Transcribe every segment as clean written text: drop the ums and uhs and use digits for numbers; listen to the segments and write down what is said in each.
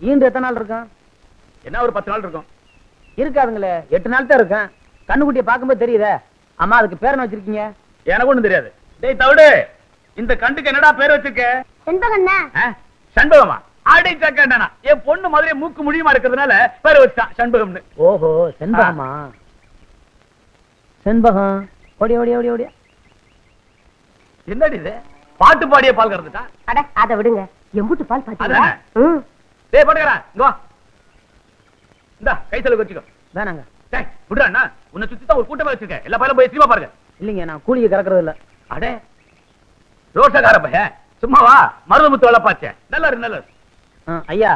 ஈண்டு எத்தனை நாள் இருக்கும்? என்ன ஒரு 10 நாள் இருக்கும். இருக்காதுங்களே, 8 நாள் தான் இருக்கும். கண்ணுக்குட்டியை பார்க்கும்போது தெரியுதே. அம்மா அதுக்கு பேர் என்ன வச்சிருக்கீங்க? எனக்கு ஒண்ணும் தெரியாது. டேய் தவிடு, இந்த கண்டுக்கு என்னடா பேர் வச்சிருக்க? செண்பகண்ணா. சண்பகமா? ஆடை சக்கண்டனா. என் பொண்ணு மாதிரியே மூக்கு முடியுமா இருக்கிறதுனால பேர் வச்சான் சண்பகம்னு. ஓஹோ, செண்பகமா? செண்பகம். ஓடி ஓடி ஓடி ஓடி. என்னடி இது? பாட்டு பாடிய பால் கறந்துட்டா? அட அத விடுங்க. எம்புட்டு பால் பாத்தீங்களா? அதானே. டேய் போடுங்கடா, இங்க வா. இந்தா கை செலவு வச்சுக்கோ. வேணாங்க. டேய் விடுடா அண்ணா, உன்னை சுத்தி தான் ஒரு கூட்டமா வச்சிருக்கேன். எல்லா பையலும் போய் சினிமா பாருங்க. இல்லைங்க, நான் கூலிக்கு கறக்கிறது இல்ல. அடே ரோஷக்கார பையன், சும்மா வா. மருதமுத்து வளப்பாச்சே. நல்லா இருக்கு, நல்லா இருக்கு. ஐயா,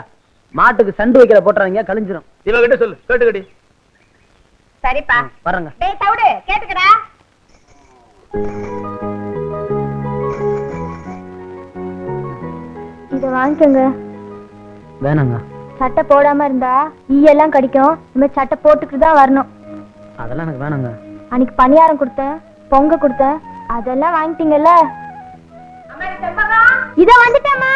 மாட்டுக்கு சண்டு வைக்கிற போட்டுறாங்க, கழிஞ்சிரும். இவகிட்ட சொல்லு, கேட்டுக்கடி. சரிப்பா. வரங்க. டேய் தவிடு, கேட்டுக்கடா. இத வாங்கிக்கோங்க. வேணாங்க. சட்டை போடாம இருந்தா ஈயெல்லாம் கடிக்கும். இந்த சட்டை போட்டுக்கிட்டு தான் வரணும். அதெல்லாம் எனக்கு வேணாங்க. அன்னைக்கு பணியாரம் கொடுத்தேன், பொங்க கொடுத்தேன், அதெல்லாம் வாங்கிட்டீங்கல்ல. இத வந்துட்டேம்மா.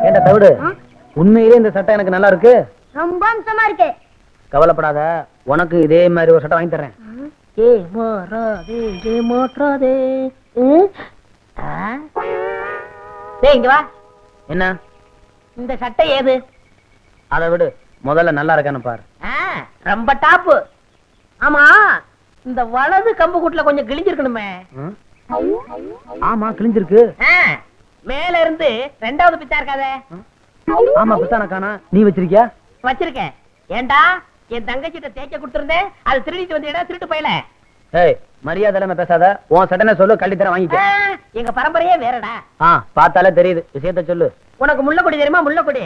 ஏண்டா தவிடு, உண்மையிலே இந்த சட்டை எனக்கு நல்லா இருக்கு. ரொம்ப அம்சமா இருக்கு. கவலைப்படாத, உனக்கு இதே மாதிரி ஒரு சட்டை வாங்கி தர்றேன். இங்க வா. என்ன இந்த சட்டை ஏது? அதை விடு, முதல்ல நல்லா இருக்கான்னு பாரு. ரொம்ப டாப்பு. ஆமா, இந்த வலது கம்பு கூட்டுல கொஞ்சம் கிழிஞ்சிருக்கணுமே. ஆமா, கிழிஞ்சிருக்கு. மேல இருந்து 2வது பிச்சா இருக்காதே. ஆமா, பித்தான காணா. நீ வச்சிருக்கியா? வச்சிருக்கேன். ஏண்டா, என் தங்கச்சிட்ட தேய்க்க கொடுத்திருந்தேன், அது திருடிட்டு வந்து திருட்டு போயல. ஏய், மரியாதை இல்லாம பேசாத. உன் சட்டனை சொல்லு, கள்ளி தர வாங்கிக்க. எங்க பரம்பரையே வேறடா. பார்த்தாலே தெரியுது. விஷயத்த சொல்லு. உனக்கு முள்ளக்குடி தெரியுமா? முள்ளக்குடி.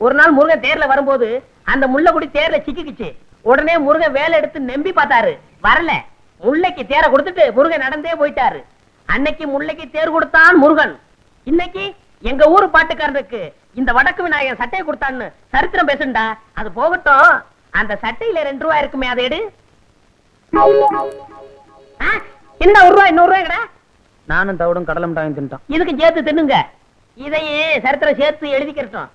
ஒரு நாள் முருகன் தேர்ல வரும்போது அந்த முள்ளக்குடி தேர்ல சிக்கிக்குச்சு. உடனே முருகன் வேலை எடுத்து நம்பி பார்த்தாரு, வரல. முல்லைக்கு தேரை கொடுத்துட்டு முருகன் நடந்தே போயிட்டாரு. அன்னைக்கு முல்லைக்கு தேர் கொடுத்தான் முருகன். இன்னைக்கு எங்க ஊரு பாட்டுக்காரனுக்கு இந்த வடக்கு விநாயகன் சட்டையை கொடுத்தான்னு சரித்திரம் பேசுண்டா. அது போகட்டும், அந்த சட்டையில 2 ரூபாய் இருக்குமே, அதை எடு. என்ன 1 ரூபாய்? 100 ரூபாய்டா. நானும் தவிடும் கடலை மிட்டாயும் தின்ட்டான். இதுக்கு சேர்த்து தின்னுங்க. இதையே சரித்திரம் சேர்த்து எழுதிக்கிறோம்.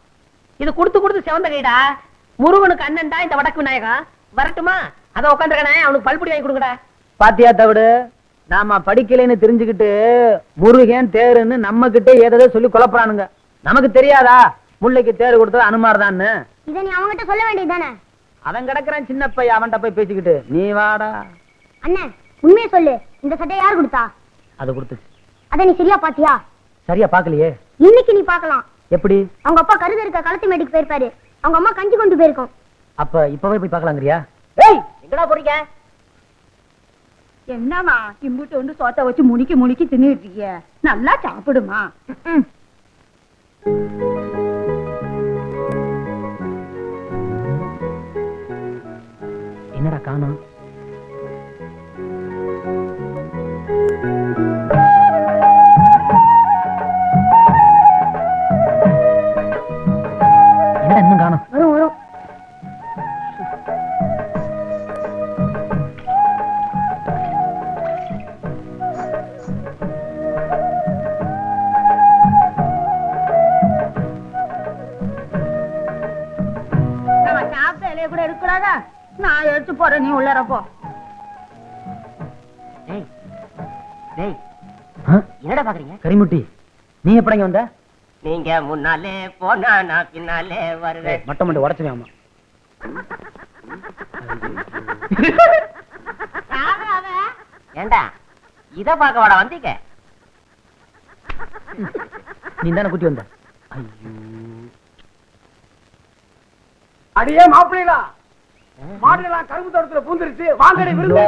இது கொடுத்து கொடுத்து செவந்த கைடா. முருகனுக்கு அண்ணன்டா இந்த வடக்கு விநாயகா. வரட்டுமா? அத உட்காந்துருக்கனே, அவனுக்கு பல்புடி வாங்கி கொடுங்கடா. பாத்தியா தவிடு, நாம படிக்கலைன்னு தெரிஞ்சுக்கிட்டு முருகன் தேருன்னு நம்ம கிட்டே ஏதோ சொல்லி குழப்பறானுங்க. நமக்கு தெரியாதா முல்லைக்கு தேர் கொடுத்தது அனுமார்தான்னு? இத நீ அவங்கிட்ட சொல்ல வேண்டியதுதானே? அவன் கிடக்குறான் சின்ன பையன், அவன்கிட்ட போய் பேசிக்கிட்டு நீ வாடா. அண்ணே, உண்மையை சொல்லு. இந்த சட்டையை யார் கொடுத்தா? அது கொடுத்துச்சு. அத நீ சரியா பாத்தியா? சரியா பாக்கலையே. இன்னைக்கு நீ பாக்கலாம். எப்படி? அவங்க அப்பா கருது இருக்க களத்து மேட்டுக்கு போயிருப்பாரு. அவங்க அம்மா கஞ்சி கொண்டு போயிருக்கோம். அப்ப இப்பவே போய் பாக்கலாங்கறியா? ஏய், எங்கடா போறீங்க? என்னமா இம்புட்டு வந்து சோத்த வச்சு முனிக்கி முனிக்கி தின்னுட்டு இருக்கீங்க? நல்லா சாப்பிடுமா. என்னடா காணோம்? என்னடா இன்னும் காணோம்? வரும் வரும். நம்ம சாப்பிட்ட இலைய கூட எடுக்கூடாதா? நான் எடுத்து போறேன், நீ உள்ளர போ. என்னடா பாக்குறீங்க? கரிமுட்டி, நீ எப்படிங்க வந்த? நீங்க முன்னாலே போனா நான் பின்னாலே வருவேன். மட்டம் மட்டும் உடச்சுவேன். ஏண்டா, இத பாக்க வாடா வந்தீங்க? நீ தானே கூட்டி வந்த. ஐயோ, அடியே மாப்பிள்ளா, மாடலாம் கரும்பு தோட்டத்துல பூந்துருச்சு. வாங்கடி விருந்து.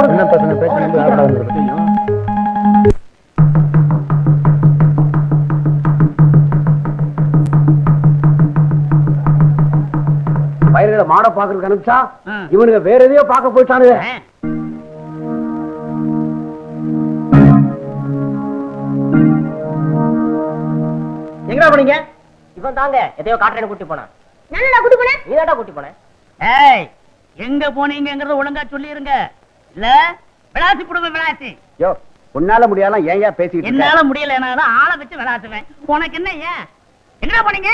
சின்ன பசங்க பேசுறது யாரோட வந்திருக்கு? பயிர்களை மாட பாக்குறதுக்கு அனுப்பிச்சா இவனுங்க வேற எதையோ பார்க்க போயிட்டானுங்க. எங்கடா போனீங்க? இவன் தாங்க எதையோ காட்டுறேன்னு கூட்டி போனான். நல்லா கூட்டி போனேன். நீதாடா கூட்டி போன. ஏய், எங்க போனீங்கங்கறத ஒழுங்கா சொல்லிருங்க. இல்ல விளாசி புடுவேன் விளாசி. யோ உன்னால முடியாலாம் ஏன் பேசிக்கிட்டு இருக்க? என்னால முடியல ஆளை வச்சு விளாசுவேன். உனக்கு என்ன ஏன் எங்க போனீங்க?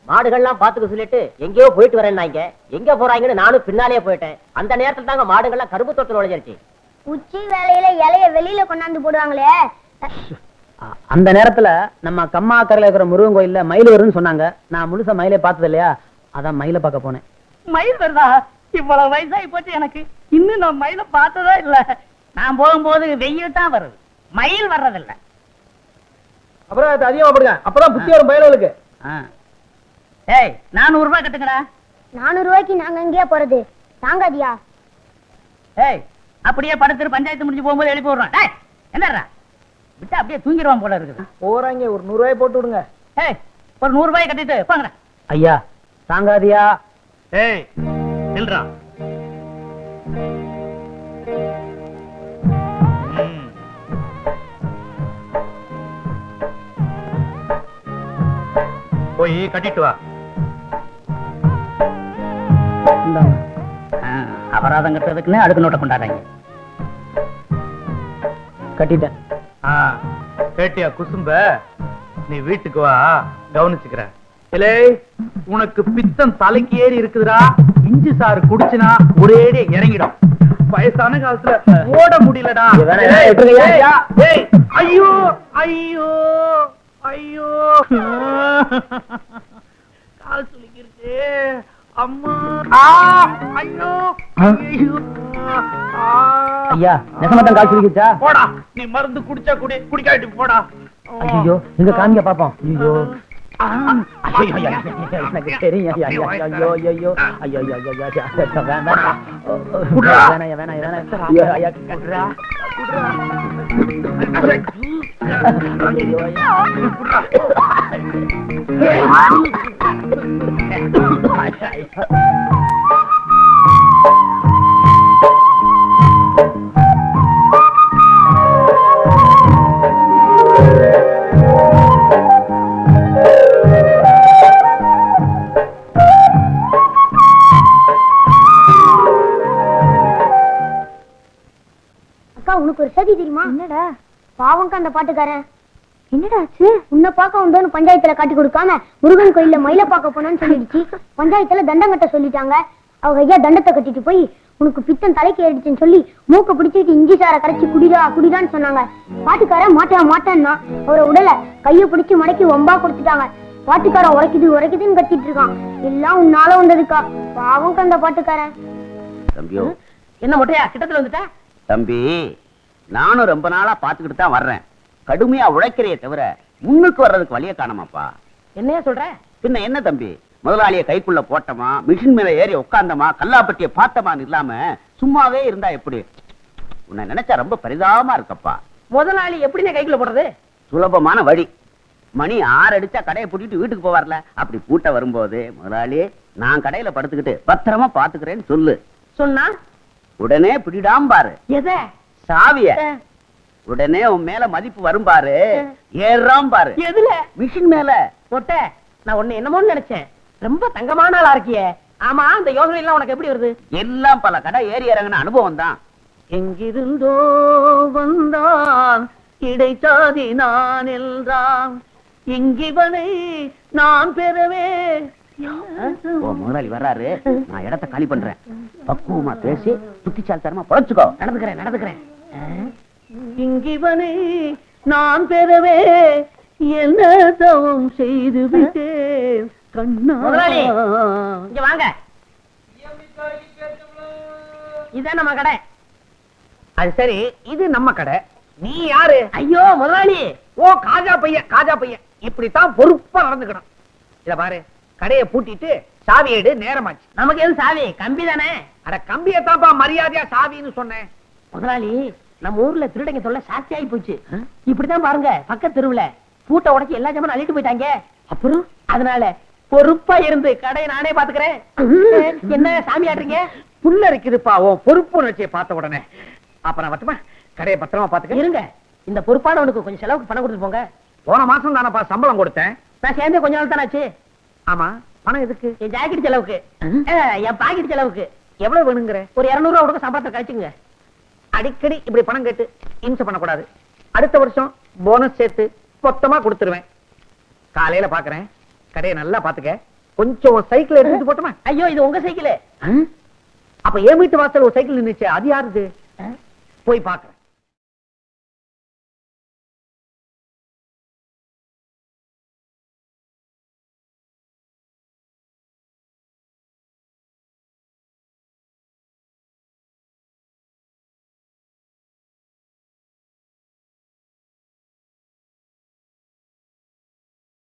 மாடுகள்லாம் பாத்துக்க சொல்லிட்டு எங்கேயோ போயிட்டு வரேன்னாங்க. எங்க போறாங்கன்னு நானும் பின்னாலேயே போயிட்டேன். அந்த நேரத்துல தாங்க மாடுகள்லாம் கரும்பு தோட்டத்தில் நுழைஞ்சிருச்சு. உச்சி வேலையில இலைய வெளியில கொண்டாந்து போடுவாங்களே. அந்த நேரத்துல நம்ம கம்மா கரையில இருக்கிற முருகன் கோயில்ல மயில் வரும்னு சொன்னாங்க. நான் முழுசா மயிலை பார்த்தது இல்லையா, அதான் மயிலை பார்க்க போனேன். மயில் வருதா? இவ்வளவு வயசாகி போச்சு எனக்கு, இன்னும் நான் மயில பார்த்ததா இல்ல. நான் போகும்போது வெயில் தான் வருது, மயில் வர்றதில்ல. அப்புறம் அது அதிகமா போடுங்க, அப்பதான் புத்தி வரும் பயலுக்கு. ஏய் 400 ரூபாய் கட்டுங்கடா. 400 ரூபாய்க்கு நாங்க எங்கேயா போறது? தாங்காதியா? ஏய் அப்படியே படுத்துட்டு பஞ்சாயத்து முடிஞ்சு போகும்போது எழுப்பி விடுறான். ஏய் என்னடா விட்டா அப்படியே தூங்கிடுவான் போல இருக்குது. போறாங்க, ஒரு 100 ரூபாய் போட்டு விடுங்க. ஏய் ஒரு 100 ரூபாய் கட்டிட்டு போங்கடா. ஐயா தாங்காதியா? ஏய் நில்றா. போய் கட்டிட்டு வா. இந்தாங்க. அபராதம் கட்டுறதுக்குன்னு அடுக்கு நோட்டை கொண்டாடுறாங்க. கட்டிட்டேன். கேட்டியா குசும்ப? நீ வீட்டுக்கு வா, கவனிச்சுக்கிற. இலே உனக்கு பித்தம் தலைக்கு ஏறி இருக்குதுடா. இஞ்சி சாறு குடிச்சுனா ஒரேடியே இறங்கிடும். வயசான காலத்துல ஓட முடியலடா. ஏய், ஐயோ ஐயோ ஐயோ கால் சுளிக்கிருச்சு. அம்மா ஐயோ ஐயோ. ஐயா நெசமத்தான் கால் சுருக்கிச்சா? போடா, நீ மருந்து குடிச்சா குடி, குடிக்காட்டி போடா. ஐயோ எங்க காமிக்க பாப்போம். ஐயோ எனக்கு தெரியும். ஐயோ ஐயோ ஐயோ ஐயோ ஐயோ வேணாம் உனக்கு ஒரு சதி தெரியுமா? என்னடா? பாவங்க அந்த பாட்டுக்காரன். என்னடா ஆச்சு? உன்னை பார்க்க வந்தோன்னு பஞ்சாயத்துல காட்டி கொடுக்காம முருகன் கோயில்ல மயில பார்க்க போனோன்னு சொல்லிடுச்சு. பஞ்சாயத்துல தண்டம் கட்ட சொல்லிட்டாங்க. அவங்க ஐயா தண்டத்தை கட்டிட்டு போய் உனக்கு பித்தம் தலைக்கு ஏறிடுச்சுன்னு சொல்லி மூக்க பிடிச்சிட்டு இஞ்சி சாரை கரைச்சி குடிடா குடிடான்னு சொன்னாங்க. பாட்டுக்காரன் மாட்டான்னா அவரை உடல கைய பிடிச்சு மடக்கி ஒம்பா கொடுத்துட்டாங்க. பாட்டுக்காரன் உரைக்குதுன்னு கத்திட்டு இருக்கான். எல்லாம் உன்னால வந்ததுக்கா. பாவங்க அந்த பாட்டுக்காரன். தம்பியோ என்ன மொட்டையா கிட்டத்துல வந்துட்டா? தம்பி நானும் ரொம்ப நாளா பாத்துக்கிட்டு தான் வர்றேன். கடுமையா உழைக்கிறைய தவிர முன்னுக்கு வர்றதுக்கு வழிய காணமாப்பா. என்னையா சொல்ற? பின்ன என்ன தம்பி, முதலாளிய கைக்குள்ள போட்டமா, மிஷின் மேல ஏறி உட்கார்ந்தமா, கல்லாப்பட்டிய பார்த்தமான்னு இல்லாம சும்மாவே இருந்தா எப்படி? உன்னை நினைச்சா ரொம்ப பரிதாபமா இருக்கப்பா. முதலாளி எப்படின்னு கைக்குள்ள போடுறது? சுலபமான வழி. மணி 6 அடிச்சா கடையை பூட்டிட்டு வீட்டுக்கு போவார்ல, அப்படி பூட்ட வரும்போது முதலாளி நான் கடையில படுத்துக்கிட்டு பத்திரமா பாத்துக்கிறேன்னு சொல்லு. சொன்னா உடனே பிடிடாம பாரு எதை? சாவிய. உடனே உன் மேல மதிப்பு வரும் பாரு, ஏறாம் பாரு. எதுல? மிஷின் மேல. மொட்டை நான் உன்னை என்னமோன்னு நினைச்சேன். ரொம்ப தங்கமான ஆளா இருக்கியே. ஆமா அந்த யோசனை எல்லாம் உனக்கு எப்படி வருது? எல்லாம் பல கடை ஏறி இறங்கின அனுபவம் தான். எங்கிருந்தோ வந்தான் இடைச்சாதி நான் என்றான், இங்கிவனை நான் பெறவே. முதலாளி வர்றாரு, நான் இடத்த காலி பண்றேன். பக்குவமா பேசி புத்திசாலித்தனமா பொழைச்சுக்கோ. நடந்துக்கிறேன். இங்கிவனை நான் பெறவே என்ன தவம் செய்து விட்டேன் கண்ணா. முதலாளி இங்க வாங்க, இதான் நம்ம கடை. அது சரி, இது நம்ம கடை. நீ யாரு? ஐயோ முதலாளி. ஓ காஜா பையன். இப்படித்தான் பொறுப்பா நடந்துக்கணும். இத பாரு, கடையை பூட்டிட்டு சாவி எடு, நேரமாச்சு. நமக்கு எது சாவி? கம்பி தானே. அட கம்பியத்தான்ப்பா மரியாதையா சாவின்னு சொன்னேன். முதலாளி நம்ம ஊர்ல திருடங்க தொல்லை சாஸ்தி ஆகி போச்சு. இப்படித்தான் பாருங்க, பக்கத்து தெருவுல பூட்டை உடைச்சு எல்லா ஜாமானும் அள்ளிட்டு போயிட்டாங்க. அப்புறம் அதனால பொறுப்பா இருந்து கடையை நானே பாத்துக்கிறேன். என்ன சாமி ஆடுறீங்க? புல்ல இருக்குதுப்பா உன் பொறுப்பு உணர்ச்சியை பார்த்த உடனே. அப்ப நான் மட்டுமா கடையை பத்திரமா பாத்துக்க. இருங்க, இந்த பொறுப்பானவனுக்கு கொஞ்சம் செலவுக்கு பணம் கொடுத்து போங்க. போன மாசம் தானப்பா சம்பளம் கொடுத்தேன். நான் சேர்ந்தே கொஞ்ச நாள் தானே ஆச்சு. ஆமா, பணம் எதுக்கு? என் ஜாக்கெட் செலவுக்கு, என் பாக்கெட் செலவுக்கு. எவ்வளவு வேணுங்கிற? ஒரு 200 ரூபா கொடுக்க சம்பளத்தை கழிச்சுங்க. அடிக்கடி இப்படி பணம் கேட்டு இம்சை பண்ணக்கூடாது. அடுத்த வருஷம் போனஸ் சேர்த்து மொத்தமா கொடுத்துருவேன். காலையில பாக்குறேன். கடையை நல்லா பாத்துக்க. கொஞ்சம் சைக்கிள் எடுத்து போட்டுமா? ஐயோ இது உங்க சைக்கிள். அப்ப என் வீட்டு வாசல் ஒரு சைக்கிள் நின்னுச்சு, அது யாருது? போய் பாக்க.